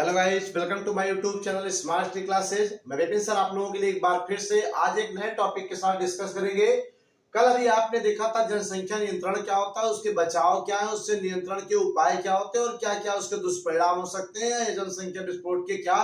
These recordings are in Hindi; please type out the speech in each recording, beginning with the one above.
Hello guys, welcome to my YouTube channel smart study classes. मैं विपिन सर आप लोगों के लिए एक बार फिर से आज एक नए टॉपिक के साथ डिस्कस करेंगे। कल अभी आपने देखा था जनसंख्या नियंत्रण क्या होता है, उसके बचाव क्या है, उससे नियंत्रण के उपाय क्या होते हैं और क्या क्या उसके दुष्परिणाम हो सकते हैं, जनसंख्या विस्फोट के क्या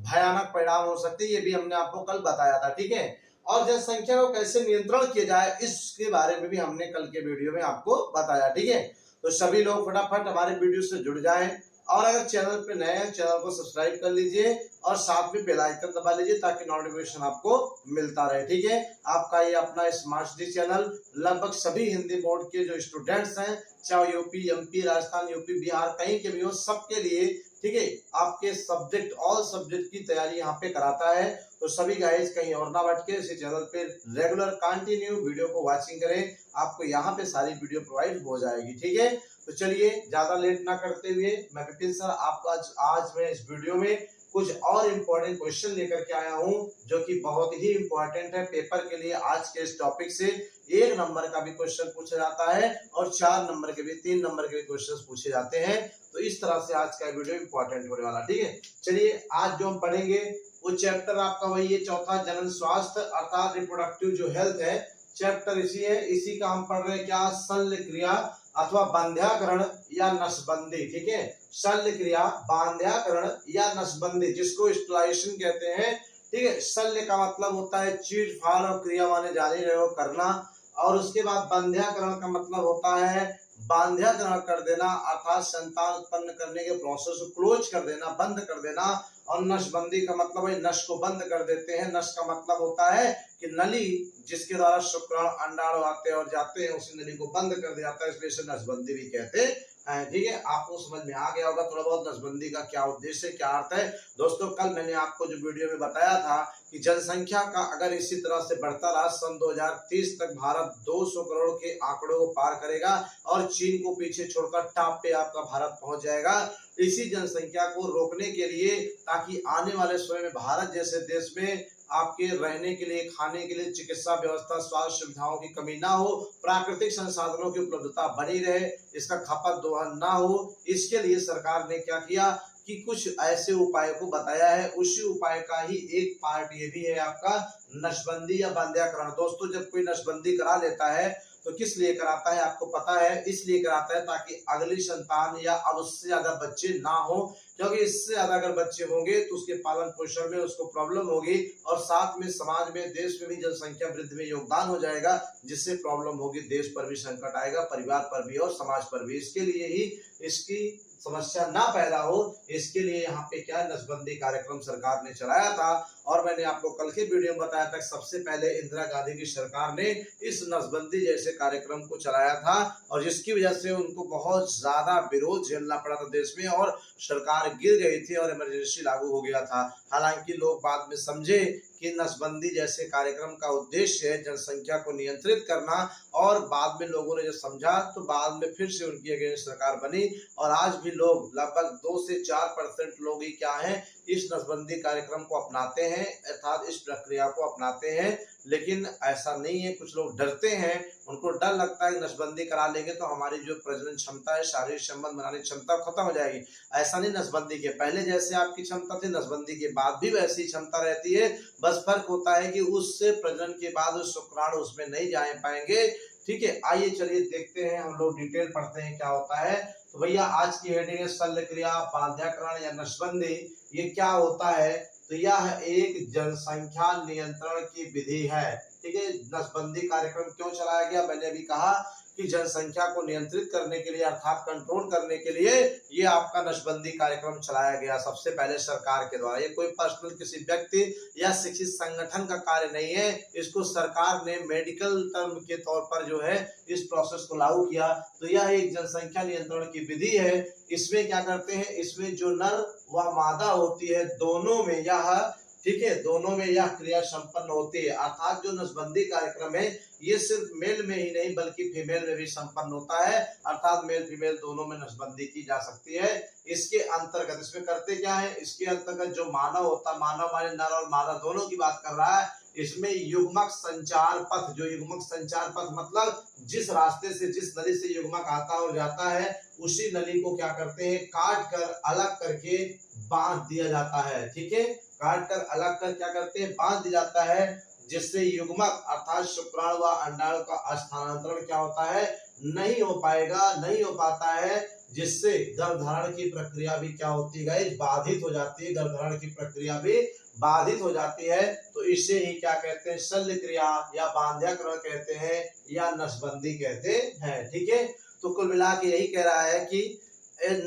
भयानक परिणाम हो सकते हैं, ये भी हमने आपको कल बताया था। ठीक है, और जनसंख्या को कैसे नियंत्रण किया जाए इसके बारे में भी हमने कल के वीडियो में आपको बताया। ठीक है, तो सभी लोग फटाफट हमारे वीडियो से जुड़ जाएं और अगर चैनल पे नए हैं चैनल को सब्सक्राइब कर लीजिए और साथ में बेल आइकन दबा लीजिए ताकि नोटिफिकेशन आपको मिलता रहे। ठीक है, आपका ये अपना स्मार्ट स्टडी चैनल लगभग सभी हिंदी बोर्ड के जो स्टूडेंट्स हैं, चाहे UP, MP, Rajasthan, UP, Bihar कहीं के भी हो, सबके लिए ठीक है आपके सब्जेक्ट ऑल सब्जेक्ट की तैयारी यहाँ पे कराता है। तो सभी गाइस कहीं और ना भटके, इसी चैनल पे रेगुलर कंटिन्यू वीडियो को वॉचिंग करें, आपको यहाँ पे सारी वीडियो प्रोवाइड हो जाएगी। ठीक है, तो चलिए ज्यादा लेट ना करते हुए मैं विपिन सर आपको आज मैं इस वीडियो में कुछ और इम्पोर्टेंट क्वेश्चन लेकर के आया हूं जो कि बहुत ही इम्पोर्टेंट है पेपर के लिए। आज के इस टॉपिक से 1 नंबर का भी क्वेश्चन पूछा जाता है और 4 नंबर के भी, 3 नंबर के भी क्वेश्चन पूछे जाते हैं। तो इस तरह से आज का वीडियो इम्पोर्टेंट होने वाला। ठीक है, चलिए आज जो हम पढ़ेंगे वो चैप्टर आपका वही है, चौथा जनन स्वास्थ्य अर्थात रिप्रोडक्टिव जो हेल्थ है, चैप्टर इसी है। इसी का हम पढ़ रहे हैं क्या, शल्य क्रिया अथवा बांध्याकरण या नसबंदी। ठीक है, शल्य क्रिया, बांध्याकरण या नसबंदी, जिसको स्टलाइजेशन कहते हैं। ठीक है, शल्य का मतलब होता है चीर फाड़ और क्रिया माने जारी रहो करना, और उसके बाद बांध्याकरण का मतलब होता है बांध्याकरण कर देना अर्थात संतान उत्पन्न करने के प्रोसेस को क्लोज कर देना, बंद कर देना। और नसबंदी का मतलब है नस को बंद कर देते हैं। नस का मतलब होता है कि नली जिसके द्वारा शुक्राणु अंडाणु आते हैं और जाते हैं, उसी नली को बंद कर दिया जाता है, इसलिए इसे नसबंदी भी कहते हैं। ठीक है, आपको समझ में आ गया होगा थोड़ा बहुत नसबंदी का क्या उद्देश्य, क्या अर्थ है। दोस्तों कल मैंने आपको जो वीडियो में बताया था कि जनसंख्या का अगर इसी तरह से बढ़ता रहा सन 2030 तक भारत 200 करोड़ के आंकड़ों को पार करेगा और चीन को पीछे छोड़कर टॉप पे आपका भारत पहुंच जाएगा। इसी जनसंख्या को रोकने के लिए, ताकि आने वाले समय में भारत जैसे देश में आपके रहने के लिए, खाने के लिए, चिकित्सा व्यवस्था, स्वास्थ्य सुविधाओं की कमी ना हो, प्राकृतिक संसाधनों की उपलब्धता बनी रहे, इसका खपत दोहन ना हो, इसके लिए सरकार ने क्या किया कि कुछ ऐसे उपायों को बताया है। उसी उपाय का ही एक पार्ट ये भी है आपका नसबंदी या बांध्याकरण। दोस्तों जब कोई नसबंदी करा लेता है तो किस लिए कराता है आपको पता है, इसलिए कराता है ताकि अगली संतान या अब उससे ज्यादा बच्चे ना हो, क्योंकि इससे ज्यादा अगर बच्चे होंगे तो उसके पालन पोषण में उसको प्रॉब्लम होगी और साथ में समाज में, देश में भी जनसंख्या वृद्धि में योगदान हो जाएगा, जिससे प्रॉब्लम होगी, देश पर भी संकट आएगा, परिवार पर भी और समाज पर भी। इसके लिए ही इसकी समस्या ना पैदा हो, इसके लिए यहाँ पे क्या नसबंदी कार्यक्रम सरकार ने चलाया था। और मैंने आपको कल के वीडियो में बताया था सबसे पहले इंदिरा गांधी की सरकार ने इस नसबंदी जैसे कार्यक्रम को चलाया था और जिसकी वजह से उनको बहुत ज्यादा विरोध झेलना पड़ा था देश में और सरकार गिर गई थी और इमरजेंसी लागू हो गया था। हालांकि लोग बाद में समझे कि नसबंदी जैसे कार्यक्रम का उद्देश्य है जनसंख्या को नियंत्रित करना, और बाद में लोगों ने जब समझा तो बाद में फिर से उनकी अगेंस्ट सरकार बनी और आज भी लोग लगभग 2 से 4% लोग ही क्या है इस नसबंदी कार्यक्रम को अपनाते हैं अर्थात इस प्रक्रिया को अपनाते हैं। लेकिन ऐसा नहीं है, कुछ लोग डरते हैं, उनको डर लगता है नसबंदी करा लेंगे तो हमारी जो प्रजनन क्षमता है, शारीरिक संबंध बनाने की क्षमता खत्म हो जाएगी। ऐसा नहीं, नसबंदी के पहले जैसे आपकी क्षमता थी नसबंदी के बाद भी वैसी क्षमता रहती है, बस फर्क होता है कि उससे प्रजनन के बाद उस शुक्राणु उसमें नहीं जा पाएंगे। ठीक है, आइए चलिए देखते हैं, हम लोग डिटेल पढ़ते हैं क्या होता है। तो भैया आज की हेडिंग है शल्य क्रिया, बांध्याकरण या नसबंदी। ये क्या होता है, तो यह एक जनसंख्या नियंत्रण की विधि है। ठीक है, नसबंदी कार्यक्रम क्यों चलाया गया, मैंने अभी कहा कि जनसंख्या को नियंत्रित करने के लिए अर्थात कंट्रोल करने के लिए ये आपका नसबंदी कार्यक्रम चलाया गया सबसे पहले सरकार के द्वारा। ये कोई पर्सनल किसी व्यक्ति या शिक्षित संगठन का कार्य नहीं है, इसको सरकार ने मेडिकल टर्म के तौर पर जो है इस प्रोसेस को लागू किया। तो यह एक जनसंख्या नियंत्रण की विधि है। इसमें क्या करते हैं, इसमें जो नर व मादा होती है दोनों में यह, ठीक है, दोनों में यह क्रिया संपन्न होती है। अर्थात जो नसबंदी कार्यक्रम है ये सिर्फ मेल में ही नहीं बल्कि फीमेल में भी संपन्न होता है, अर्थात मेल फीमेल दोनों में नसबंदी की जा सकती है। इसके अंतर्गत इसमें करते क्या है, इसके अंतर्गत जो मानव होता, मानव माने नर और मादा दोनों की बात कर रहा है, इसमें युग्मक संचार पथ, जो युग्मक संचार पथ मतलब जिस रास्ते से, जिस नली से युग्मक आता और जाता है, उसी नली को क्या करते हैं, काट कर अलग करके बांध दिया जाता है। ठीक है, काट कर अलग कर क्या करते हैं, बांध दिया जाता है, जिससे युग्मक अर्थात शुक्राणु व अंडाणु का स्थानांतरण क्या होता है, नहीं हो पाएगा, नहीं हो पाता है, जिससे गर्भधारण की प्रक्रिया भी क्या होती है, बाधित हो जाती है। गर्भधारण की प्रक्रिया भी बाधित हो जाती है। तो इसे ही क्या कहते हैं, शल्य क्रिया या बांध्याकरण कहते हैं या नसबंदी कहते हैं। ठीक है, तो कुल मिला के यही कह रहा है कि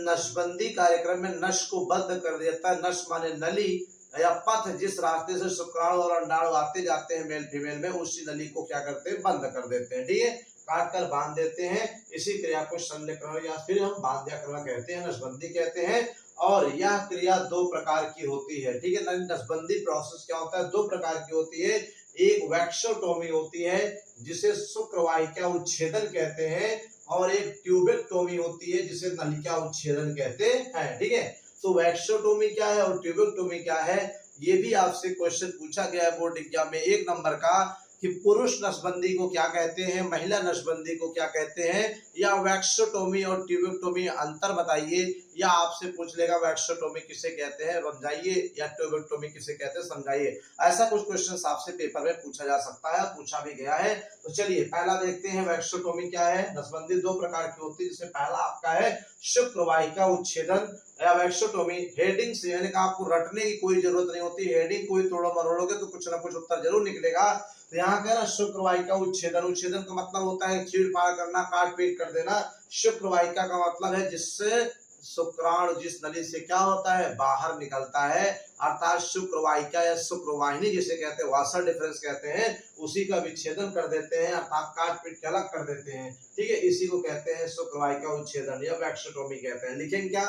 नसबंदी कार्यक्रम में नस को बंद कर देता है। नस माने नली या पथ, जिस रास्ते से शुक्राणु और अंडाणु आते जाते हैं मेल फीमेल में, उसी नली को क्या करते हैं, बंद कर देते हैं। ठीक है, काट कर बांध देते हैं। इसी क्रिया को शल्यकरण या फिर हम बांध्याकरण कहते हैं, नसबंदी कहते हैं। और यह क्रिया दो प्रकार की होती है। ठीक है, नसबंदी प्रोसेस क्या होता है, दो प्रकार की होती है। एक वैक्सोटोमी होती है, जिसे शुक्रवाहिका उच्छेदन कहते हैं, और एक ट्यूबेक्टोमी होती है, जिसे नलिका उच्छेदन कहते हैं। ठीक है, तो वैक्सोटोमी क्या है और ट्यूबेक्टोमी क्या है, ये भी आपसे क्वेश्चन पूछा गया है बोर्ड एग्जाम में 1 नंबर का, कि पुरुष नसबंदी को क्या कहते हैं, महिला नसबंदी को क्या कहते हैं, या वैक्सोटोमी और ट्यूबेक्टोमी अंतर बताइए, या आपसे पूछ लेगा वैक्सोटोमी किसे कहते हैं समझाइए, या ट्यूबेक्टोमी किसे कहते हैं समझाइए। ऐसा कुछ क्वेश्चन आपसे पेपर में पूछा जा सकता है, पूछा भी गया है। तो चलिए पहला देखते हैं, वैक्सोटोमी क्या है। नसबंदी दो प्रकार की होती है, जिसमें पहला आपका है शुक्रवाहिका उच्छेदन या वैक्सोटोमी। हेडिंग से यानी कि आपको रटने की कोई जरूरत नहीं होती, हेडिंग कोई तोड़ो मरोड़ोगे तो कुछ ना कुछ उत्तर जरूर निकलेगा। तो यहाँ कह रहा शुक्रवाहिका उच्छेदन, उच्छेदन का मतलब होता है चीर फाड़ करना, काट पीट कर देना। शुक्रवाहिका का मतलब है जिससे शुक्राणु जिस नली से क्या होता है, बाहर निकलता है, अर्थात शुक्रवाहिका या शुक्रवाहिनी जिसे कहते हैं, वासर डिफरेंस कहते हैं, उसी का विच्छेदन कर देते हैं, अर्थात काट पीट के अलग कर देते हैं। ठीक है, इसी को कहते हैं शुक्रवाहिका उच्छेदन या वैक्सोटोमी कहते हैं। लेकिन क्या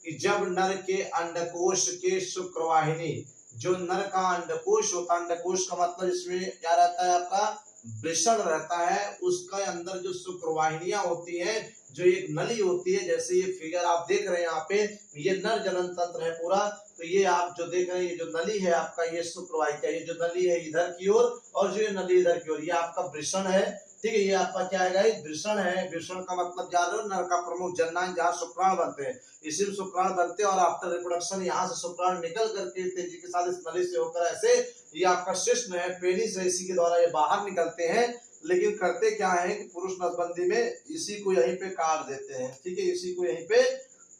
कि जब नर के अंडकोश के शुक्रवाहिनी, जो नर का अंडकोश होता है, अंडकोश का मतलब इसमें क्या रहता है, आपका वृषण रहता है, उसके अंदर जो शुक्रवाहिनियां होती हैं, जो एक नली होती है, जैसे ये फिगर आप देख रहे हैं यहाँ पे, ये नर जनन तंत्र है पूरा। तो ये आप जो देख रहे हैं, ये जो नली है आपका, ये शुक्रवाहिका, ये जो नली है इधर की ओर, और जो ये नली इधर की ओर, ये आपका वृषण है। ठीक है, ये आपका क्या है, वृषण है। वृषण का मतलब जान रहे हो, नर का प्रमुख जननांग जहाँ शुक्राणु बनते हैं, इसी में शुक्राणु बनते हैं, और आफ्टर रिप्रोडक्शन यहाँ से शुक्राणु निकल करके तेजी के साथ इस नली से होकर ऐसे, ये आपका शिश्न है, पेनिस है, इसी के द्वारा ये बाहर निकलते हैं। लेकिन करते क्या है कि पुरुष नसबंदी में इसी को यहीं पे काट देते हैं। ठीक है, इसी को यहीं पे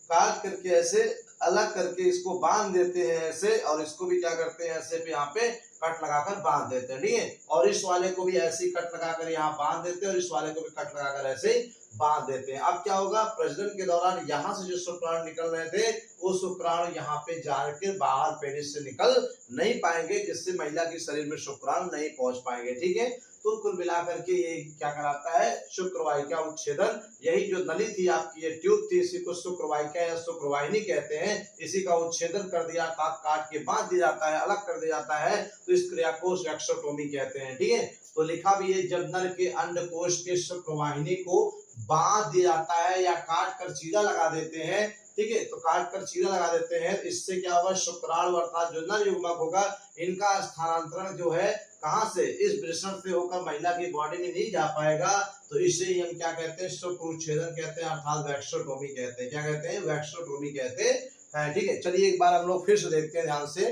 काट करके ऐसे अलग करके इसको बांध देते हैं ऐसे, और इसको भी क्या करते हैं, ऐसे भी यहाँ पे कट लगाकर बांध देते हैं। ठीक है, और इस वाले को भी ऐसे ही कट लगाकर यहाँ बांध देते हैं, और इस वाले को भी कट लगाकर ऐसे बांध देते हैं। अब क्या होगा, प्रजनन के दौरान यहाँ से जो शुक्राणु निकल रहे थे, वो शुक्राणु यहाँ पे जाकर बाहर पेनिस से निकल नहीं पाएंगे, जिससे महिला के शरीर में शुक्राणु नहीं पहुंच पाएंगे। ठीक है, तो कुल मिलाकर के ये क्या कराता है, शुक्रवाहिका उच्छेदन। यही जो नली थी आपकी, ये ट्यूब थी, इसी को शुक्रवाहिका या शुक्रवाहिनी कहते हैं। इसी का उच्छेदन कर दिया, काट के बांध दिया जाता है, अलग कर दिया जाता है, तो इस क्रिया को वैक्सोटोमी कहते हैं। ठीक है, तो लिखा भी है, जब नर के अंडकोश के शुक्रवाहिनी को बांध दिया जाता है या काट कर चीरा लगा देते हैं। ठीक है, तो काट कर चीरा लगा देते हैं, इससे क्या होगा, शुक्राणु अर्थात जो नर युग्मक होगा, इनका स्थानांतरण जो है कहां से, इस वृषण से होकर महिला की बॉडी में नहीं जा पाएगा। तो इसे ही हम क्या कहते हैं, शुक्र उच्छेदन कहते हैं, अर्थात वैक्सोटोमी कहते हैं। क्या कहते हैं, वैक्सोटोमी कहते हैं। ठीक है, चलिए एक बार हम लोग फिर से देखते हैं ध्यान से।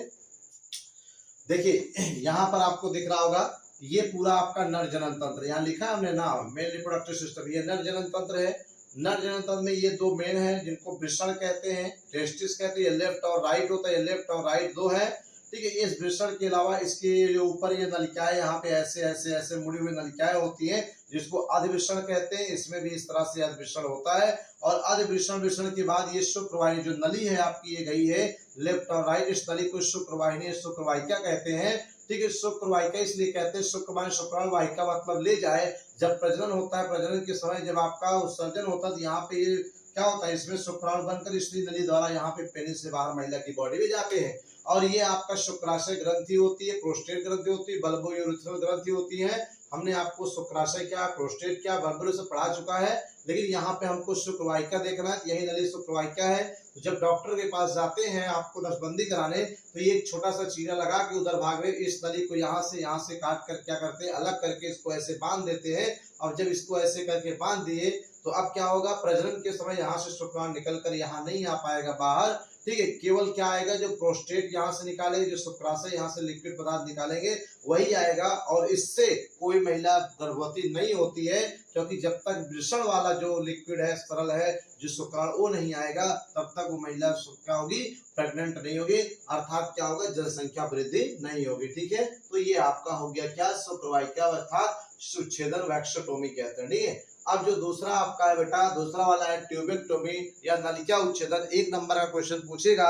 देखिए यहाँ पर आपको दिख रहा होगा, ये पूरा आपका नर जनन तंत्र, यहाँ लिखा है हमने नाम, मेल रिप्रोडक्टिव सिस्टम, ये नर जनन तंत्र है। नर जनन तंत्र में ये दो मेन है, जिनको वृषण कहते हैं, टेस्टिस कहते हैं। ये लेफ्ट और राइट होता है, ये लेफ्ट और राइट दो है। ठीक है, इस वृषण के अलावा इसके जो ऊपर ये नलिकाएं, यहाँ पे ऐसे ऐसे ऐसे मुड़ी हुई नलिकाएं होती हैं, जिसको अधिवृषण कहते हैं। इसमें भी इस तरह से अधिवृषण होता है, और अधिवृषण के बाद ये शुक्रवाहिनी जो नली है आपकी, ये गई है लेफ्ट और राइट, इस नली को शुक्रवाहिनी शुक्रवाहिका कहते हैं। ठीक है, शुक्रवाहिका इसलिए कहते हैं, शुक्रवाहिनी शुक्राणु वाहिका मतलब ले जाए। जब प्रजनन होता है, प्रजनन के समय जब आपका उत्सर्जन होता है, तो यहाँ पे ये क्या होता है, इसमें शुक्राणु बनकर इसलिए नली द्वारा यहाँ पे पेनिस से बाहर महिला की बॉडी में जाते हैं। और ये आपका शुक्राशय ग्रंथि होती है, प्रोस्टेट ग्रंथि होती है, बल्बो यूरिथ्रल ग्रंथि होती है, हमने आपको शुक्राशय क्या, प्रोस्टेट क्या, वर्बल से पढ़ा चुका है, लेकिन यहाँ पे हमको शुक्रवाहिका देखना है। यही नली शुक्रवाहिका है। तो जब डॉक्टर के पास जाते हैं आपको नसबंदी कराने, तो ये एक छोटा सा चीरा लगा के उधर भाग में इस नली को यहाँ से काट कर क्या करते हैं, अलग करके इसको ऐसे बांध देते हैं। और जब इसको ऐसे करके बांध दिए तो अब क्या होगा, प्रजनन के समय यहाँ से शुक्राणु निकल कर यहाँ नहीं आ पाएगा बाहर, ठीक है। केवल क्या आएगा, जो प्रोस्टेट यहाँ से निकालेंगे, जो शुक्राशय यहाँ से लिक्विड पदार्थ निकालेंगे वही आएगा। और इससे कोई महिला गर्भवती नहीं होती है, क्योंकि जब तक वृषण वाला जो लिक्विड है, सरल है, जो शुक्राणु वो नहीं आएगा, तब तक वो महिला क्या होगी, प्रेग्नेंट नहीं होगी, अर्थात क्या होगा, जनसंख्या वृद्धि नहीं होगी, ठीक है। तो ये आपका हो गया क्या, शुक्रवाहिका अर्थात सुच्छेदन वैक्सोटोमी कहते हैं, ठीक है। अब जो दूसरा आपका है बेटा, दूसरा वाला है ट्यूबेक्टोमी या नलिका उच्छेदन। 1 नंबर का क्वेश्चन पूछेगा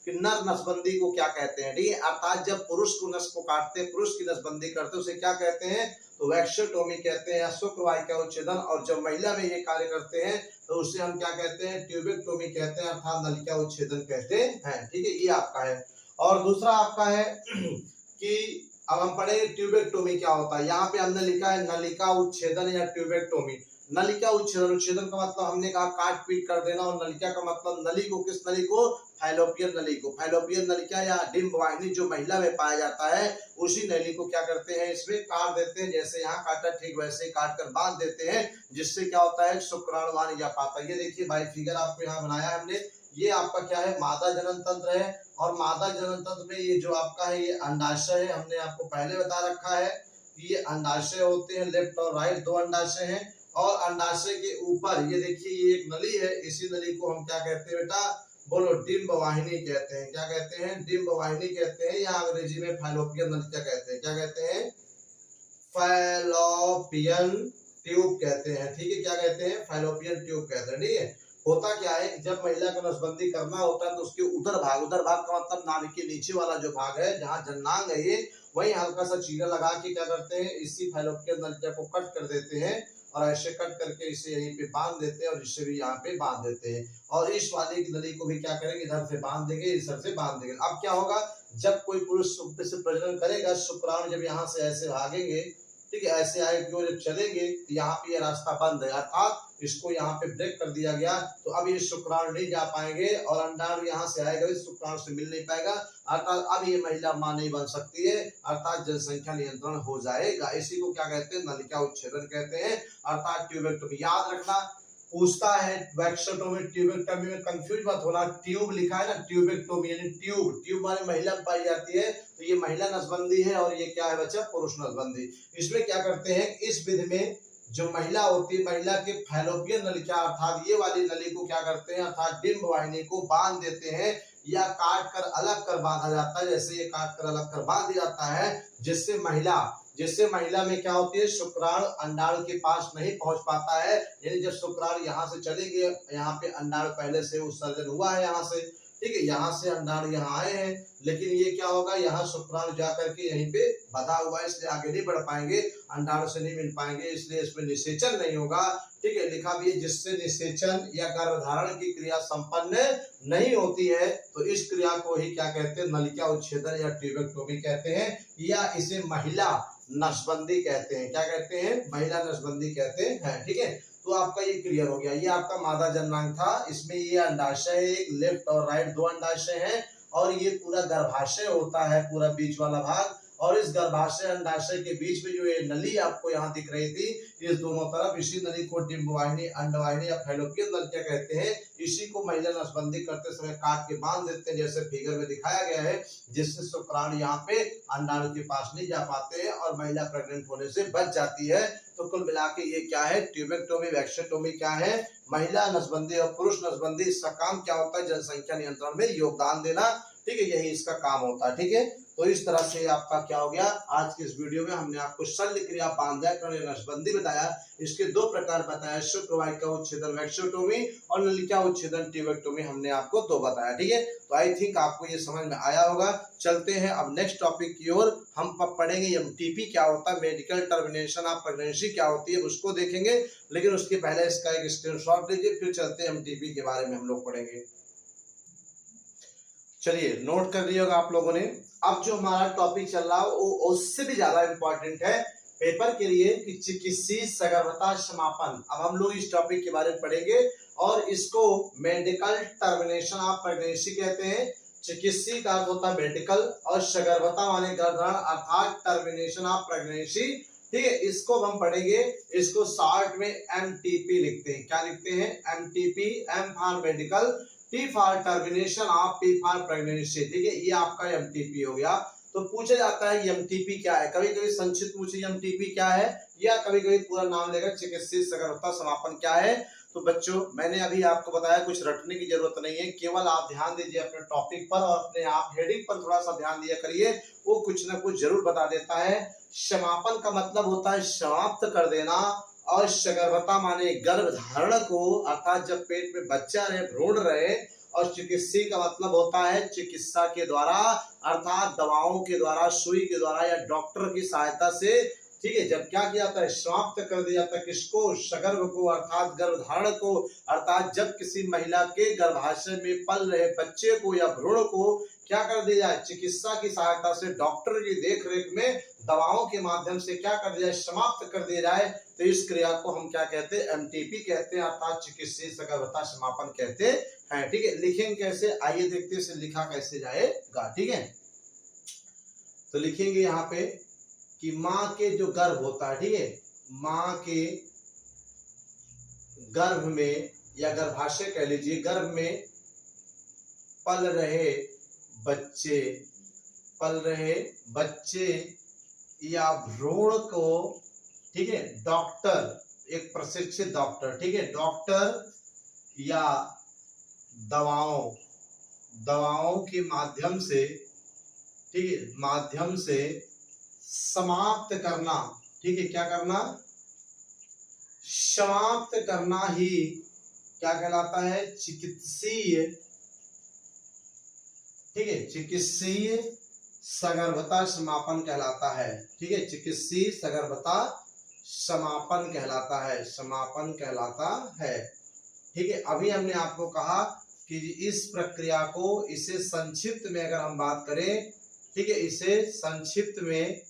कि नर नसबंदी को क्या कहते हैं, ठीक है। अर्थात जब पुरुष को नस को काटते, पुरुष की नसबंदी करते, उसे क्या कहते हैं, तो वैक्सोटोमी कहते हैं या शुक्रवाहिका उच्छेदन। और जब महिला में ये कार्य करते हैं तो उसे हम क्या कहते हैं, ट्यूबेक्टोमी कहते हैं, अर्थात नलिका उच्छेदन कहते हैं, ठीक है। ये आपका है। और दूसरा आपका है कि अब हम पढ़े ट्यूबेक्टोमी क्या होता है। यहाँ पे हमने लिखा है नलिका उच्छेदन या ट्यूबेक्टोमी। नलिका उच्छेदन, उच्छेदन का मतलब हमने कहा काट पीट कर देना, और नलिका का मतलब नली को, किस नली को, फैलोपियन नली को। फैलोपियन नलिका या डिंब वाहिनी जो महिला में पाया जाता है, उसी नली को क्या करते हैं, इसमें काट देते हैं। जैसे यहाँ काटा, ठीक वैसे ही काट कर बांध देते हैं, जिससे क्या होता है, शुक्राणु वहां नहीं जा पाता। ये देखिए भाई फिगर आपको यहाँ बनाया हमने, ये आपका क्या है, मादा जनन तंत्र है। और मादा जनन तंत्र में ये जो आपका है, ये अंडाशय है। हमने आपको पहले बता रखा है कि ये अंडाशय होते हैं, लेफ्ट और राइट 2 अंडाशय हैं। और अंडाशय के ऊपर ये देखिए, ये एक नली है, इसी नली को हम क्या कहते हैं बेटा, बोलो, डिंब वाहिनी कहते हैं। क्या कहते हैं, डिंब वाहिनी कहते हैं, या अंग्रेजी में फैलोपियन नलिका कहते हैं। क्या कहते हैं, फैलोपियन ट्यूब कहते हैं, ठीक है। क्या कहते हैं, फैलोपियन ट्यूब कहते हैं, ठीक है। होता क्या है, जब महिला को नसबंदी करना होता है तो उसके उधर भाग का मतलब नाभि के नीचे वाला जो भाग है, जहाँ जननांग है, ये वही हल्का सा चीरा लगा के क्या करते हैं, इसी फैलोपियन नलिका को कट कर देते हैं, और ऐसे कट करके इसे यहीं पे बांध देते हैं, और इसे भी यहाँ पे बांध देते हैं। और इस वाले की नली को भी क्या करेंगे, इधर से बांध देंगे, इधर से बांध देंगे। अब क्या होगा, जब कोई पुरुष से प्रजनन करेगा, शुक्राणु जब यहाँ से ऐसे भागेंगे, ठीक है, ऐसे आए कि वो जब चलेंगे, तो यहाँ पे ये रास्ता बंद है, अर्थात इसको यहाँ पे ब्रेक कर दिया गया। तो अब ये शुक्राणु नहीं जा पाएंगे, और अंडाणु यहाँ से आएगा, इस शुक्राणु से मिल नहीं पाएगा, अर्थात अब ये महिला मां नहीं बन सकती है, अर्थात जनसंख्या नियंत्रण हो जाएगा। इसी को क्या कहते हैं, नलिका उच्छेदन कहते हैं, अर्थात ट्यूबेक्टोमी। याद रखना, पूछता है वैक्सोटोमी ट्यूबेक्टोमी में कंफ्यूज मत होना। ट्यूब लिखा है ना, ट्यूबेक्टोमी यानी ट्यूब, ट्यूब माने महिला में पाई जाती है, तो ये महिला नसबंदी है, और ये क्या है बच्चा, पुरुष नसबंदी। इसमें क्या करते हैं, इस विधि में जो महिला होती है, महिला के फैलोपियन नलिका अर्थात ये वाली नली को क्या करते हैं, अर्थात डिंब वाहिनी को बांध देते हैं, या काट कर अलग कर बांधा जाता है। जैसे ये काट कर अलग कर बांध दिया जाता है, जिससे महिला में क्या होती है, शुक्राणु अंडाणु के पास नहीं पहुंच पाता है। यानी जब शुक्राणु यहाँ से चलेंगे, यहाँ पे अंडाणु पहले से उत्सर्जन हुआ है यहाँ से, ठीक है, यहाँ से अंडाणु यहाँ आए हैं, लेकिन ये क्या होगा, यहाँ शुक्राणु जाकर के यहीं पे बधा हुआ है, इसलिए आगे नहीं बढ़ पाएंगे, अंडाणु से नहीं मिल पाएंगे, इसलिए इसमें निषेचन नहीं होगा, ठीक है। लिखा भी है, जिससे निषेचन या गर्भधारण की क्रिया संपन्न नहीं होती है, तो इस क्रिया को ही क्या कहते हैं, नलिका उच्छेदन या ट्यूबेक्टोमी कहते हैं, या इसे महिला नसबंदी कहते हैं। क्या कहते हैं, महिला नसबंदी कहते हैं, ठीक है। तो आपका ये क्लियर हो गया। ये आपका मादा जननांग था, इसमें ये अंडाशय, एक लेफ्ट और राइट 2 अंडाशय हैं, और ये पूरा गर्भाशय होता है, पूरा बीच वाला भाग। और इस गर्भाशय अंडाशय के बीच में जो ये नली आपको यहाँ दिख रही थी, इस दोनों तरफ इसी नली को डिंब वाहिनी, अंडवाहिनी या फैलोपियन नलिका कहते हैं। इसी को महिला नसबंदी करते समय काट के बांध देते हैं, जैसे फिगर में दिखाया गया है, जिससे शुक्राणु यहाँ पे अंडाणु के पास नहीं जा पाते हैं, और महिला प्रेग्नेंट होने से बच जाती है। तो कुल मिला के ये क्या है, ट्यूबेक्टोमी, वैक्सोटोमी क्या है, महिला नसबंदी और पुरुष नसबंदी। इसका काम क्या होता है, जनसंख्या नियंत्रण में योगदान देना, ठीक है, यही इसका काम होता है, ठीक है। तो इस तरह से आपका क्या हो गया, आज के इस वीडियो में हमने आपको शल्य क्रिया बांधव्यकरण नसबंदी बताया। इसके 2 प्रकार बताया, शुक्रवाहिका उच्छेदन वैक्सोटोमी और नलिका उच्छेदन ट्यूबेक्टोमी, हमने आपको 2 बताया, ठीक है। तो आई थिंक आपको ये समझ में आया होगा। चलते हैं अब नेक्स्ट टॉपिक की ओर। हम पढ़ेंगे एमटीपी क्या होता है, मेडिकल टर्मिनेशन ऑफ प्रेगनेंसी क्या होती है, उसको देखेंगे। लेकिन उसके पहले इसका एक स्क्रीनशॉट लीजिए, फिर चलते हैं एमटीपी के बारे में हम लोग पढ़ेंगे। चलिए नोट कर लिया होगा आप लोगों ने। अब जो हमारा टॉपिक चल रहा है वो उससे भी ज्यादा इंपॉर्टेंट है, पेपर के लिए कि चिकित्सीय सगर्भता समापन। अब हम लोग इस टॉपिक के बारे में पढ़ेंगे और इसको मेडिकल टर्मिनेशन ऑफ प्रेगनेंसी कहते हैं। चिकित्सीय का अर्थ होता है मेडिकल और सगर्भता माने गर्भधारण अर्थात टर्मिनेशन ऑफ प्रेगनेंसी। ठीक है, इसको हम पढ़ेंगे। इसको शॉर्ट में एमटीपी लिखते हैं। क्या लिखते हैं? MTP. M for medical, T for termination of, P for pregnancy. ठीक है, ये आपका एमटीपी हो गया। तो पूछा जाता है एमटीपी क्या है, कभी कभी संक्षिप्त पूछे एमटीपी क्या है, या कभी कभी पूरा नाम लेगा चिकित्सीय सगर्भता समापन क्या है। तो बच्चों मैंने अभी आपको बताया, कुछ रटने की जरूरत नहीं है, केवल आप ध्यान दीजिए अपने टॉपिक पर और अपने आप हेडिंग पर थोड़ा सा ध्यान दिया करिए, वो कुछ ना कुछ जरूर बता देता है। समापन का मतलब होता है समाप्त कर देना, और सगर्भता माने गर्भधारण को, अर्थात जब पेट में बच्चा रहे, भ्रूण रहे। और चिकित्सीय का मतलब होता है चिकित्सा के द्वारा, अर्थात दवाओं के द्वारा, सुई के द्वारा या डॉक्टर की सहायता से। ठीक है, जब क्या किया जाता है? समाप्त कर दिया जाता है। किसको? सगर्भ को, अर्थात गर्भधारण को। अर्थात जब किसी महिला के गर्भाशय में पल रहे बच्चे को या भ्रूण को क्या कर दिया जाए? चिकित्सा की सहायता से, डॉक्टर की देखरेख में, दवाओं के माध्यम से क्या कर दिया जाए? समाप्त कर दिया जाए। तो इस क्रिया को हम क्या कहते हैं? एमटीपी कहते हैं, अर्थात चिकित्सीय सगर्भता समापन कहते हैं। ठीक है, लिखेंगे कैसे? आइए देखते हैं इसे लिखा कैसे जाएगा। ठीक है, तो लिखेंगे यहाँ पे कि माँ के जो गर्भ होता है, ठीक है, माँ के गर्भ में या गर्भाशय कह लीजिए, गर्भ में पल रहे बच्चे या भ्रूण को, ठीक है, डॉक्टर, एक प्रशिक्षित डॉक्टर, ठीक है, डॉक्टर या दवाओं के माध्यम से, ठीक है, माध्यम से समाप्त करना। ठीक है, क्या करना? समाप्त करना ही क्या कहलाता है? चिकित्सीय, ठीक है, चिकित्सीय सगर्भता समापन कहलाता है। ठीक है, चिकित्सीय सगर्भता समापन कहलाता है, समापन कहलाता है। ठीक है, अभी हमने आपको कहा कि इस प्रक्रिया को, इसे संक्षिप्त में अगर हम बात करें, ठीक है, इसे संक्षिप्त में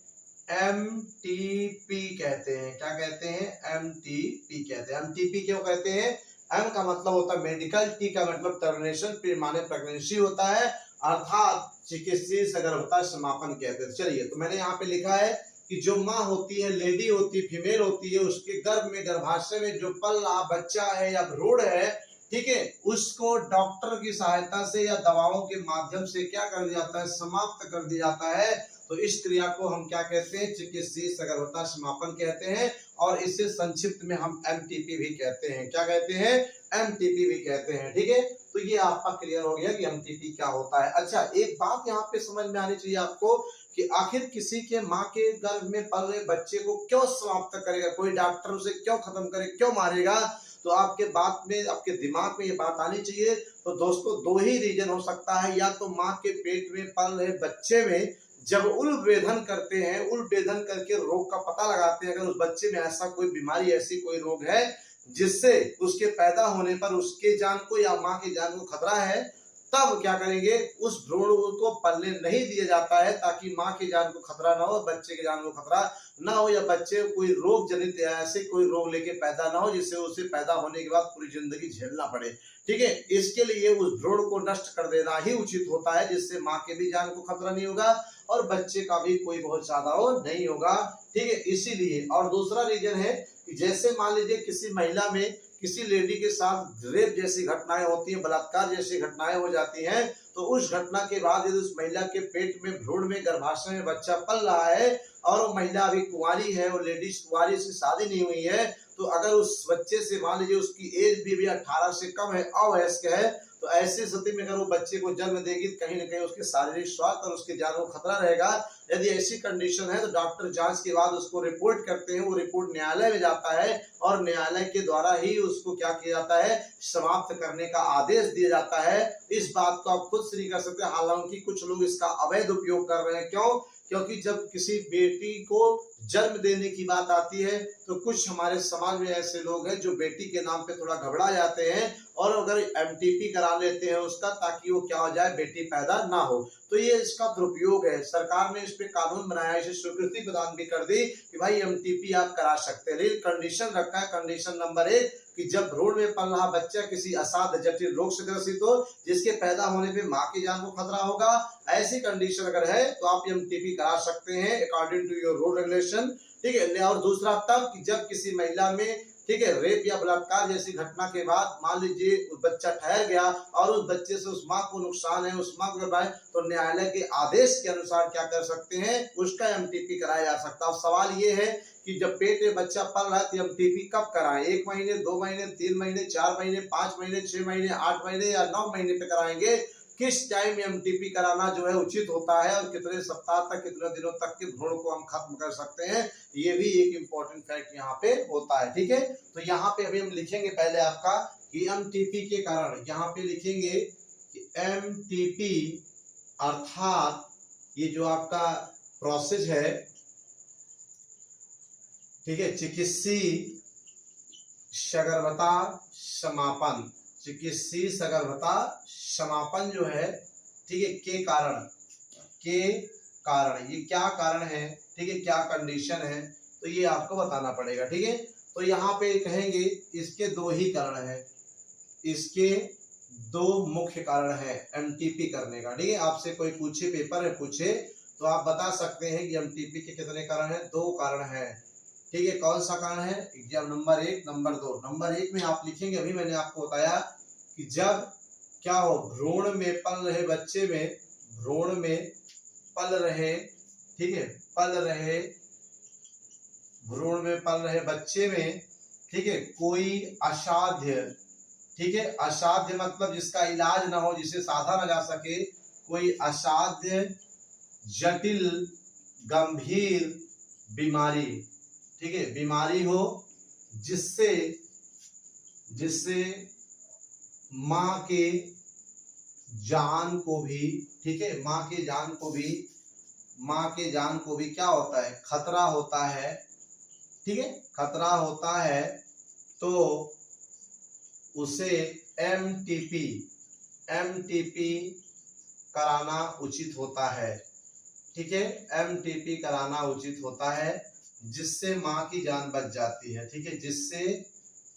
एमटीपी कहते हैं। क्या कहते हैं? एमटीपी कहते हैं। एमटीपी क्यों कहते हैं? एम का मतलब होता है मेडिकल, टी का मतलब टर्मिनेशन, पी माने प्रेगनेंसी होता है, अर्थात चिकित्सीय सगर्भता समापन कहते हैं। चलिए, तो मैंने यहाँ पे लिखा है कि जो माँ होती है, लेडी होती है, फीमेल होती है, उसके गर्भ में, गर्भाशय में जो पल रहा बच्चा है या भ्रूण है, ठीक है, उसको डॉक्टर की सहायता से या दवाओं के माध्यम से क्या कर दिया जाता है? समाप्त कर दिया जाता है। तो इस क्रिया को हम क्या कहते हैं? चिकित्सीय सगर्भता समापन कहते हैं, और इसे संक्षिप्त में हम एमटीपी भी कहते हैं। क्या कहते हैं? एमटीपी भी कहते हैं। ठीक है, तो ये आपका क्लियर हो गया कि एमटीपी क्या होता है। अच्छा, एक बात यहाँ पे समझ में आनी चाहिए आपको कि आखिर किसी के माँ के गर्भ में पल रहे बच्चे को क्यों समाप्त करेगा? कोई डॉक्टर उसे क्यों खत्म करे, क्यों मारेगा? तो आपके बात में, आपके दिमाग में ये बात आनी चाहिए। तो दोस्तों, दो ही रीजन हो सकता है, या तो माँ के पेट में पल रहे बच्चे में जब उलवेधन करते हैं, उलवेधन करके रोग का पता लगाते हैं, अगर उस बच्चे में ऐसा कोई बीमारी, ऐसी कोई रोग है जिससे उसके पैदा होने पर उसके जान को या माँ की जान को खतरा है, तब क्या करेंगे? उस भ्रूण को पलने नहीं दिया जाता है, ताकि माँ की जान को खतरा ना हो, बच्चे की जान को खतरा ना हो, या बच्चे कोई रोग जनित या ऐसे कोई रोग लेके पैदा ना हो जिससे उसे पैदा होने के बाद पूरी जिंदगी झेलना पड़े। ठीक है, इसके लिए उस भ्रूण को नष्ट कर देना ही उचित होता है, जिससे माँ के भी जान को खतरा नहीं होगा और बच्चे का भी कोई बहुत ज्यादा वो नहीं होगा। ठीक है, इसीलिए। और दूसरा रीजन है कि जैसे मान लीजिए किसी महिला में, किसी लेडी के साथ रेप जैसी घटनाएं होती हैं, बलात्कार जैसी घटनाएं हो जाती हैं, तो उस घटना के बाद यदि उस महिला के पेट में, भ्रूण में, गर्भाशय में बच्चा पल रहा है और वो महिला अभी कुंवारी है, वो लेडीज कुंवारी, से शादी नहीं हुई है, तो अगर उस बच्चे से मान लीजिए उसकी एज भी 18 से कम है, अवयस्क है, तो ऐसी स्थिति में अगर वो बच्चे को जन्म देगी, कहीं न कहीं उसके शारीरिक स्वास्थ्य और उसकी जान को खतरा रहेगा। यदि ऐसी कंडीशन है तो डॉक्टर जांच के बाद उसको रिपोर्ट करते हैं, वो रिपोर्ट न्यायालय में जाता है और न्यायालय के द्वारा ही उसको क्या किया जाता है? समाप्त करने का आदेश दिया जाता है। इस बात को आप खुद से नहीं कर सकते, हालांकि कुछ लोग इसका अवैध उपयोग कर रहे हैं। क्यों? क्योंकि जब किसी बेटी को जन्म देने की बात आती है तो कुछ हमारे समाज में ऐसे लोग हैं जो बेटी के नाम पे थोड़ा घबरा जाते हैं और अगर एमटीपी करा लेते हैं उसका, ताकि वो क्या हो जाए, बेटी पैदा ना हो। तो ये इसका दुरुपयोग है। सरकार ने इस पे कानून बनाया, इसे स्वीकृति प्रदान भी कर दी कि भाई एमटीपी आप करा सकते हैं, लेकिन कंडीशन रखा है। कंडीशन नंबर 1 कि जब भ्रूण में पल रहा बच्चा किसी असाध्य जटिल रोग से ग्रसित हो जिसके पैदा होने पे मां की जान को खतरा होगा, ऐसी कंडीशन अगर है तो आप एमटीपी करा सकते हैं according to your rule regulation. ठीक है। और दूसरा तब कि जब किसी महिला में, ठीक है, रेप या बलात्कार जैसी घटना के बाद मान लीजिए उस बच्चा ठहर गया और उस बच्चे से उस मां को नुकसान है, उस मां को करवाए, तो न्यायालय के आदेश के अनुसार क्या कर सकते हैं, उसका एमटीपी कराया जा सकता है। अब सवाल ये है कि जब पेट में बच्चा पल रहा है तो एमटीपी कब कराएं? 1 महीने, 2 महीने, 3 महीने, 4 महीने, 5 महीने, 6 महीने, 8 महीने या 9 महीने पे कराएंगे? किस टाइम एमटीपी कराना जो है उचित होता है और कितने सप्ताह तक, कितने दिनों तक के भ्रूण को हम खत्म कर सकते हैं, ये भी एक इम्पोर्टेंट फैक्ट यहाँ पे होता है। ठीक है। तो यहाँ पे अभी हम लिखेंगे पहले आपका कि एमटीपी के कारण, यहाँ पे लिखेंगे कि एमटीपी अर्थात ये जो आपका प्रोसेस है, ठीक है, चिकित्सीय सगर्भता समापन, चिकित्सीय सगर्भता समापन जो है, ठीक है, के कारण ये क्या कारण है, ठीक है, क्या कंडीशन है, तो ये आपको बताना पड़ेगा। ठीक है। तो यहाँ पे कहेंगे इसके 2 ही कारण हैं, इसके 2 मुख्य कारण हैं एमटीपी करने का। ठीक है। आपसे कोई पूछे, पेपर में पूछे तो आप बता सकते हैं कि एमटीपी के कितने कारण हैं? 2 कारण हैं। ठीक है। कौन सा कारण है? Exam number 1, number 2। नंबर 1 में आप लिखेंगे, अभी मैंने आपको बताया कि जब क्या हो, भ्रूण में पल रहे बच्चे में, भ्रूण में पल रहे, ठीक है, पल रहे, भ्रूण में पल रहे बच्चे में, ठीक है, कोई असाध्य, ठीक है, असाध्य मतलब जिसका इलाज ना हो, जिसे साधा ना जा सके, कोई असाध्य जटिल गंभीर बीमारी, ठीक है, बीमारी हो जिससे मां के जान को भी, ठीक है, मां के जान को भी क्या होता है, खतरा होता है। ठीक है, खतरा होता है, तो उसे एमटीपी कराना उचित होता है। ठीक है, एमटीपी कराना उचित होता है, जिससे मां की जान बच जाती है। ठीक है, जिससे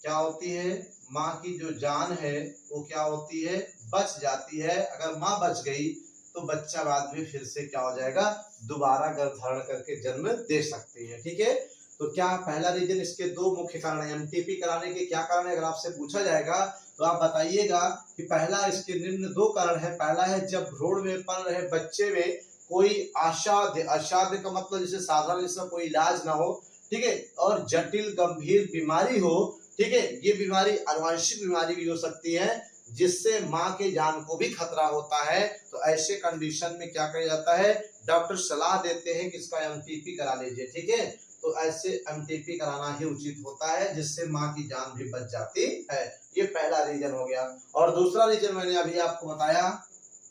क्या होती है, मां की जो जान है वो क्या होती है, बच जाती है। अगर मां बच गई तो बच्चा बाद में फिर से क्या हो जाएगा, दोबारा गर्भ धारण करके जन्म दे सकती है। ठीक है। तो क्या पहला रीजन, इसके 2 मुख्य कारण है। एमटीपी कराने के क्या कारण है, अगर आपसे पूछा जाएगा तो आप बताइएगा कि पहला, इसके निम्न 2 कारण है। पहला है जब भ्रूण में पल रहे बच्चे में कोई असाध्य, असाध्य का मतलब जिसे साधारण जिसका कोई इलाज ना हो, ठीक है, और जटिल गंभीर बीमारी हो। ठीक है, ये बीमारी आनुवंशिक बीमारी भी हो सकती है जिससे मां के जान को भी खतरा होता है। तो ऐसे कंडीशन में क्या किया जाता है, डॉक्टर सलाह देते हैं कि इसका एमटीपी करा लीजिए। ठीक है। तो ऐसे एमटीपी कराना ही उचित होता है, जिससे मां की जान भी बच जाती है। ये पहला रीजन हो गया। और दूसरा रीजन मैंने अभी आपको बताया,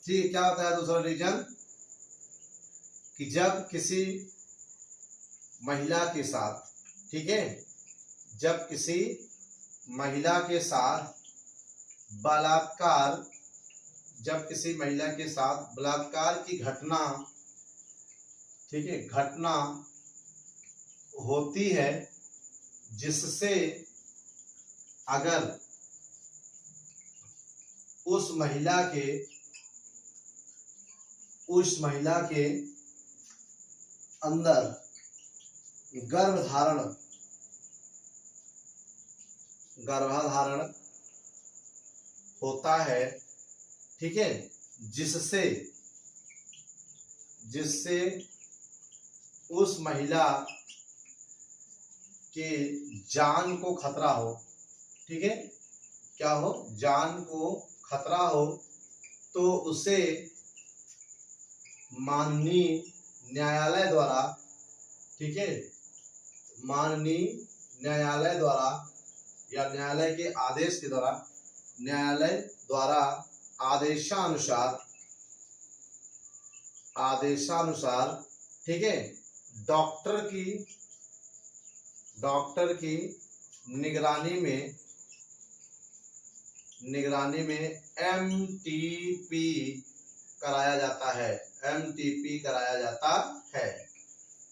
ठीक, क्या बताया दूसरा रीजन, कि जब किसी महिला के साथ, ठीक है, जब किसी महिला के साथ बलात्कार, जब किसी महिला के साथ बलात्कार की घटना, ठीक है, घटना होती है, जिससे अगर उस महिला के अंदर गर्भधारण होता है, ठीक है, जिससे उस महिला के जान को खतरा हो, ठीक है, क्या हो, जान को खतरा हो, तो उसे माननीय न्यायालय द्वारा, ठीक है, माननीय न्यायालय द्वारा या न्यायालय के आदेश के द्वारा, न्यायालय द्वारा आदेशानुसार ठीक है, डॉक्टर की निगरानी में एमटीपी कराया जाता है, एमटीपी कराया जाता है।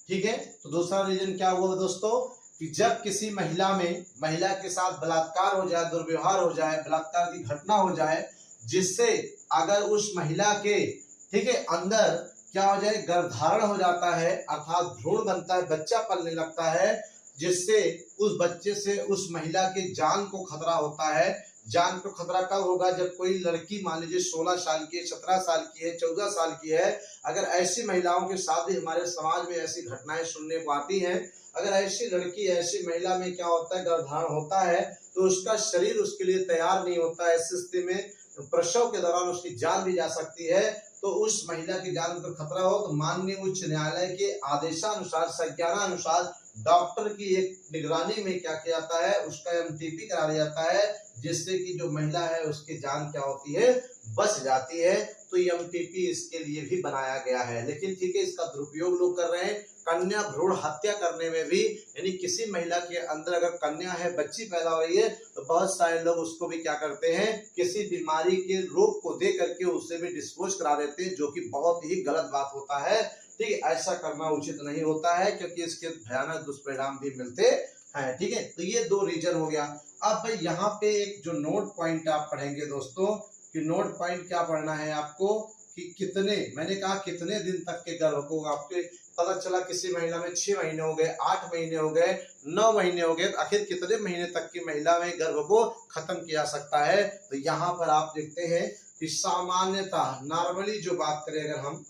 ठीक है, तो दूसरा रीजन क्या हुआ दोस्तों कि जब किसी महिला के साथ बलात्कार हो जाए, दुर्व्यवहार हो जाए, बलात्कार की घटना हो जाए, जिससे अगर उस महिला के ठीक है अंदर क्या हो जाए, गर्भधारण हो जाता है, अर्थात भ्रूण बनता है, बच्चा पलने लगता है, जिससे उस बच्चे से उस महिला के जान को खतरा होता है। जान को खतरा कब होगा, जब कोई लड़की मान लीजिए 16 साल की है, 17 साल की है, 14 साल की है, अगर ऐसी महिलाओं के साथ भी हमारे समाज में ऐसी घटनाएं सुनने को आती हैं, अगर ऐसी लड़की ऐसी महिला में क्या होता है, गर्भधारण होता है, तो उसका शरीर उसके लिए तैयार नहीं होता है। ऐसी स्थिति में प्रसव के दौरान उसकी जान भी जा सकती है। तो उस महिला की जान को खतरा हो तो माननीय उच्च न्यायालय के आदेशानुसार, संज्ञानानुसार डॉक्टर की एक निगरानी में क्या किया जाता है, उसका एमटीपी करा दिया जाता है, जिससे कि जो महिला है उसकी जान क्या होती है, बच जाती है। तो एमटीपी इसके लिए भी बनाया गया है। लेकिन ठीक है, इसका दुरुपयोग लोग कर रहे हैं कन्या भ्रूण हत्या करने में भी, यानी किसी महिला के अंदर अगर कन्या है, बच्ची पैदा हो रही है, तो बहुत सारे लोग उसको भी क्या करते हैं, किसी बीमारी के रोग को दे करके उससे भी डिस्पोज करा देते हैं, जो कि बहुत ही गलत बात होता है। ठीक है, ऐसा करना उचित नहीं होता है, क्योंकि इसके भयानक दुष्परिणाम भी मिलते हैं। ठीक है, तो ये दो रीजन हो गया। अब भाई यहाँ पे एक जो नोट पॉइंट आप पढ़ेंगे दोस्तों, कि नोट पॉइंट क्या पढ़ना है आपको, कि कितने, मैंने कहा कितने दिन तक के गर्भ को, आपके पता चला किसी महिला में 6 महीने हो गए, 8 महीने हो गए, 9 महीने हो गए, तो आखिर कितने महीने तक की महिला में गर्भ को खत्म किया सकता है। तो यहाँ पर आप देखते हैं कि सामान्यतः नॉर्मली जो बात करें अगर हम,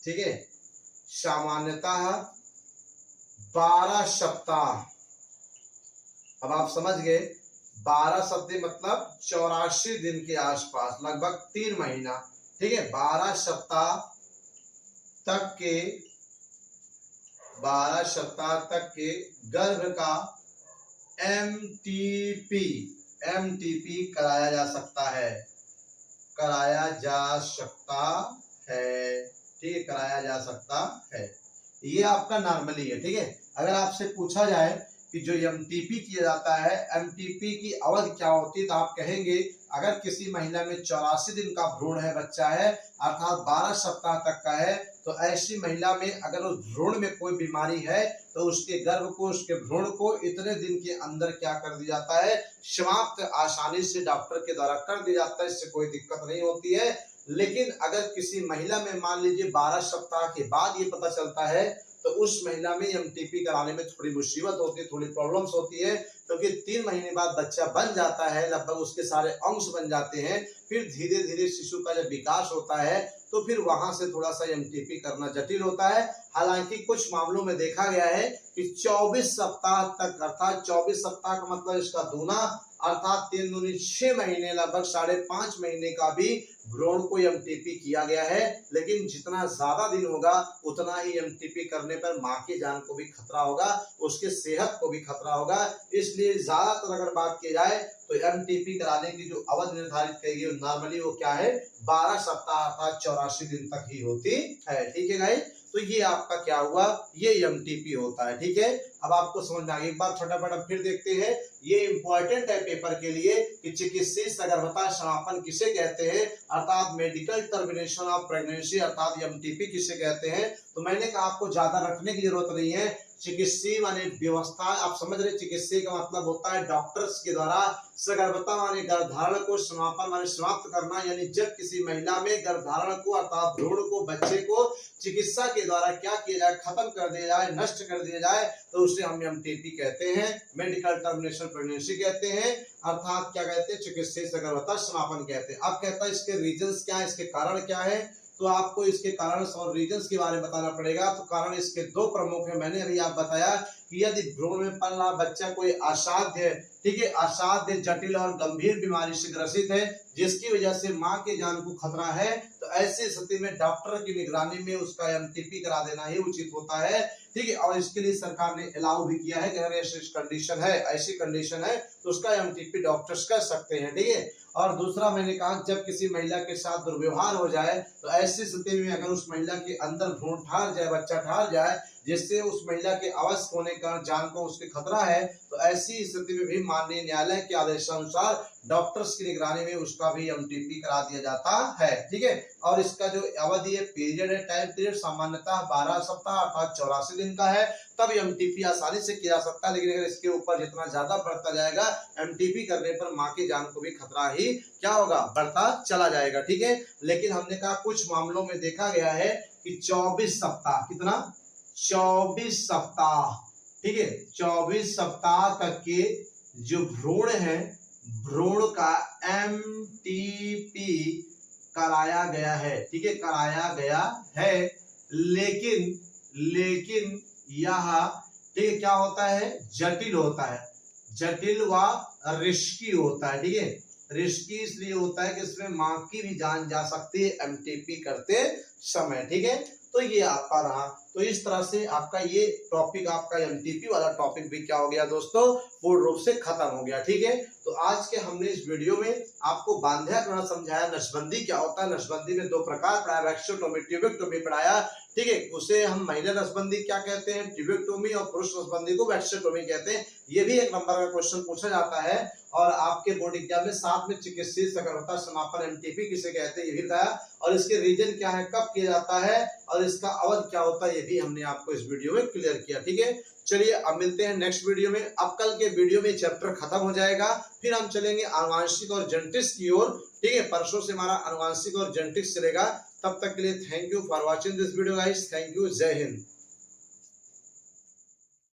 ठीक है, सामान्यतः 12 सप्ताह, अब आप समझ गए, 12 सप्ताह मतलब 84 दिन के आसपास, लगभग 3 महीना। ठीक है, 12 सप्ताह तक के गर्भ का एमटीपी कराया जा सकता है, ठीक है, कराया जा सकता है। ये आपका नॉर्मली है। ठीक है, अगर आपसे पूछा जाए कि जो एमटीपी किया जाता है, एमटीपी की अवधि क्या होती है, तो आप कहेंगे अगर किसी महिला में 84 दिन का भ्रूण है, बच्चा है, अर्थात 12 सप्ताह तक का है, तो ऐसी महिला में अगर उस भ्रूण में कोई बीमारी है, तो उसके गर्भ को, उसके भ्रूण को इतने दिन के अंदर क्या कर दिया जाता है, समाप्त आसानी से डॉक्टर के द्वारा कर दिया जाता है, इससे कोई दिक्कत नहीं होती है। लेकिन अगर किसी महिला में मान लीजिए 12 सप्ताह के बाद ये पता चलता है, तो उस महिला में एमटीपी कराने में थोड़ी मुसीबत होती है, थोड़ी प्रॉब्लम्स होती है, क्योंकि 3 महीने बाद बच्चा बन जाता है, लगभग उसके सारे अंश बन जाते हैं, फिर धीरे धीरे शिशु का जब विकास होता है, तो फिर वहां से थोड़ा सा एमटीपी करना जटिल होता है। हालांकि कुछ मामलों में देखा गया है कि 24 सप्ताह तक, अर्थात 24 सप्ताह का मतलब इसका दूना, अर्थात 3 दूनी 6 महीने, लगभग 5.5 महीने का भी भ्रूण को एमटीपी किया गया है। लेकिन जितना ज्यादा दिन होगा उतना ही एमटीपी करने पर माँ की जान को भी खतरा होगा, उसके सेहत को भी खतरा होगा। इसलिए ज्यादातर अगर बात की जाए तो एमटीपी कराने की जो अवधि निर्धारित की गई नॉर्मली वो क्या है, 12 सप्ताह अर्थात 84 दिन तक ही होती है। ठीक है गाइस, तो ये आपका क्या हुआ, ये एमटीपी होता है। ठीक है, अब आपको समझ में आ गया। एक बार फटाफट अब फिर देखते हैं, ये इंपॉर्टेंट है पेपर के लिए कि चिकित्सीय सगर्भता समापन किसे कहते हैं, अर्थात मेडिकल टर्मिनेशन ऑफ प्रेगनेंसी, अर्थात एमटीपी किसे कहते हैं। तो मैंने कहा आपको ज्यादा रखने की जरूरत नहीं है। चिकित्सीय माने व्यवस्था, आप समझ रहे, चिकित्सीय का मतलब होता है डॉक्टर्स के द्वारा सगर्भता माने गर्भधारण को, समापन माने समाप्त करना, यानी जब किसी महिला में गर्भधारण को अर्थात भ्रूण को, बच्चे को चिकित्सा के द्वारा क्या किया जाए, खत्म कर दिया जाए, नष्ट कर दिया जाए, तो उसे हम एमटीपी कहते हैं, मेडिकल टर्मिनेशन प्रेगनेंसी कहते हैं, अर्थात क्या कहते हैं, चिकित्सीय सगर्भता समापन कहते हैं। अब कहता है इसके रीजंस क्या है, इसके कारण क्या है, तो आपको इसके कारण और रीजंस के बारे में बताना पड़ेगा। तो कारण इसके 2 प्रमुख है, मैंने अभी आप बताया कि यदि भ्रूण में पल रहा बच्चा कोई असाध्य, ठीक है, असाध्य, जटिल और गंभीर बीमारी से ग्रसित है जिसकी वजह से मां के जान को खतरा है, तो ऐसी स्थिति में डॉक्टर की निगरानी में उसका एमटीपी करा देना ही उचित होता है, ठीक है। और इसके लिए सरकार ने अलाउ भी किया है कि अगर ऐसी कंडीशन है, ऐसी कंडीशन है तो उसका एमटीपी डॉक्टर्स कर सकते हैं, ठीक है। और दूसरा मैंने कहा जब किसी महिला के साथ दुर्व्यवहार हो जाए तो ऐसी स्थिति में अगर उस महिला के अंदर भ्रूण ठहर जाए, बच्चा ठहर जाए, जिससे उस महिला के अवस्थ होने का जान को उसके खतरा है, तो ऐसी स्थिति में भी माननीय न्यायालय के आदेशानुसार डॉक्टर्स की निगरानी में उसका भी एमटीपी करा दिया जाता है, ठीक है। और इसका जो अवधि है, पीरियड है, टाइम पीरियड सामान्यतः 12 सप्ताह अर्थात 84 दिन का है, तब एमटीपी आसानी से किया जा सकता है। लेकिन अगर इसके ऊपर जितना ज्यादा बढ़ता जाएगा, एमटीपी करने पर मां की जान को भी खतरा ही क्या होगा, बढ़ता चला जाएगा, ठीक है। लेकिन हमने कहा कुछ मामलों में देखा गया है कि 24 सप्ताह, कितना, 24 सप्ताह, ठीक है, 24 सप्ताह तक के जो भ्रूण है, भ्रूण का एमटीपी कराया गया है, ठीक है, कराया गया है। लेकिन यह, ठीक है, क्या होता है, जटिल होता है, जटिल व रिस्की होता है, ठीक है। रिस्की इसलिए होता है कि इसमें मां की भी जान जा सकती है एमटीपी करते समय, ठीक है। तो ये आपका रहा। तो इस तरह से आपका ये टॉपिक, आपका एमटीपी वाला टॉपिक भी क्या हो गया दोस्तों, पूर्ण रूप से खत्म हो गया, ठीक है। तो आज के हमने इस वीडियो में आपको बांध्यकरण समझाया, नसबंदी क्या होता है, नसबंदी में 2 प्रकार पढ़ाया, वैक्सोटोमी, ट्यूबेक्टोमी पढ़ाया, ठीक है। उसे हम महिला नसबंदी क्या कहते हैं, ट्यूबेक्टोमी, और पुरुष नसबंदी को वैक्सोटोमी कहते हैं। ये भी 1 नंबर का क्वेश्चन पूछा जाता है। और आपके बोर्ड एग्जाम में साथ में चिकित्सीय सकर्मता समापन एमटीपी किसे कहते हैं ये भी बताया, और इसके रीजन क्या है, कब किया जाता है, और इसका अवधि क्या होता है, ये भी हमने आपको इस वीडियो में क्लियर किया, ठीक है। चलिए अब मिलते हैं नेक्स्ट वीडियो में। अब कल के वीडियो में चैप्टर खत्म हो जाएगा, फिर हम चलेंगे आनुवांशिक और जेनेटिक्स की ओर, ठीक है। परसों से हमारा आनुवांशिक और जेनेटिक्स चलेगा। तब तक के लिए thank you for watching this video guys, thank you, जय हिंद।